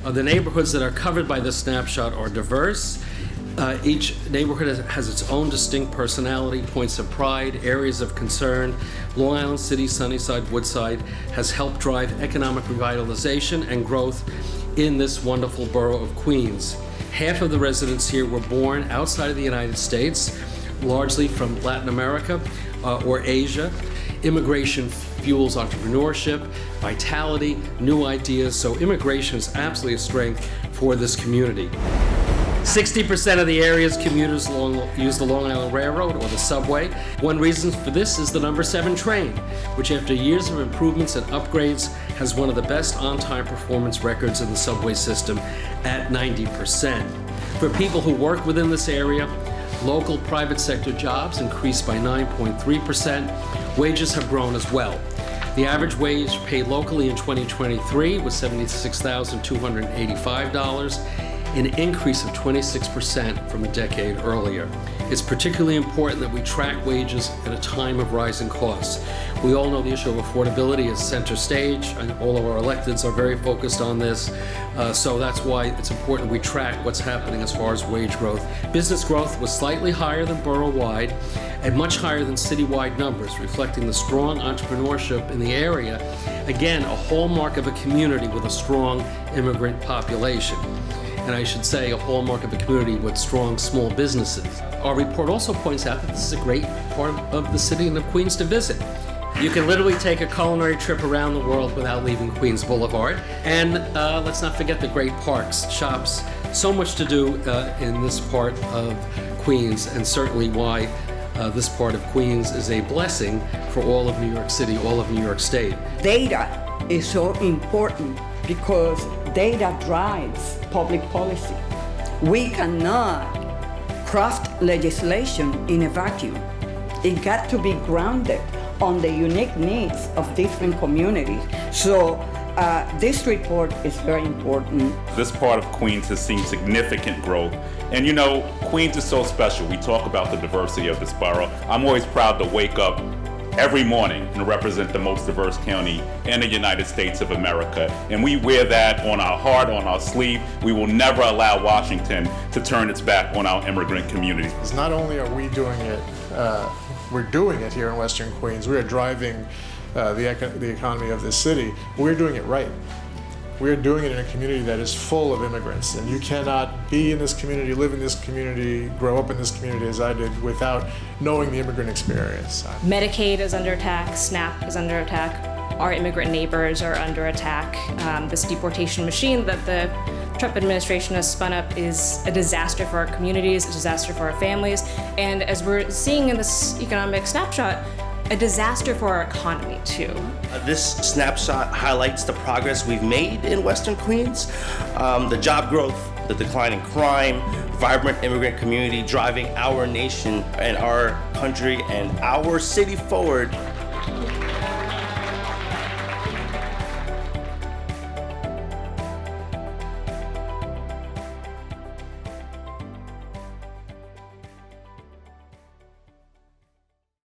The neighborhoods that are covered by this snapshot are diverse. Each neighborhood has its own distinct personality, points of pride, areas of concern. Long Island City, Sunnyside, Woodside has helped drive economic revitalization and growth in this wonderful borough of Queens. Half of the residents here were born outside of the United States, largely from Latin America or Asia. Immigration fuels entrepreneurship, vitality, new ideas, so immigration is absolutely a strength for this community. 60% of the area's commuters use the Long Island Railroad or the subway. One reason for this is the number 7 train, which after years of improvements and upgrades has one of the best on-time performance records in the subway system at 90%. For people who work within this area, local private sector jobs increased by 9.3%. Wages have grown as well. The average wage paid locally in 2023 was $76,285, an increase of 26% from a decade earlier. It's particularly important that we track wages at a time of rising costs. We all know the issue of affordability is center stage, and all of our electeds are very focused on this. So that's why it's important we track what's happening as far as wage growth. Business growth was slightly higher than borough-wide and much higher than citywide numbers, reflecting the strong entrepreneurship in the area. Again, a hallmark of a community with a strong immigrant population. And I should say a hallmark of a community with strong small businesses. Our report also points out that this is a great part of the city and of Queens to visit. You can literally take a culinary trip around the world without leaving Queens Boulevard. And let's not forget the great parks, shops, so much to do in this part of Queens, and certainly why this part of Queens is a blessing for all of New York City, all of New York State. Data is so important because data drives public policy. We cannot craft legislation in a vacuum. It got to be grounded on the unique needs of different communities. So this report is very important. This part of Queens has seen significant growth. And you know, Queens is so special. We talk about the diversity of this borough. I'm always proud to wake up every morning and represent the most diverse county in the United States of America. And we wear that on our heart, on our sleeve. We will never allow Washington to turn its back on our immigrant communities. Because not only are we doing it, we're doing it here in Western Queens. We are driving the economy of this city. We're doing it right. We're doing it in a community that is full of immigrants, and you cannot be in this community, live in this community, grow up in this community as I did without knowing the immigrant experience. Medicaid is under attack, SNAP is under attack, our immigrant neighbors are under attack. This deportation machine that the Trump administration has spun up is a disaster for our communities, a disaster for our families, and as we're seeing in this economic snapshot, a disaster for our economy too. This snapshot highlights the progress we've made in Western Queens, the job growth, the decline in crime, vibrant immigrant community driving our nation and our country and our city forward.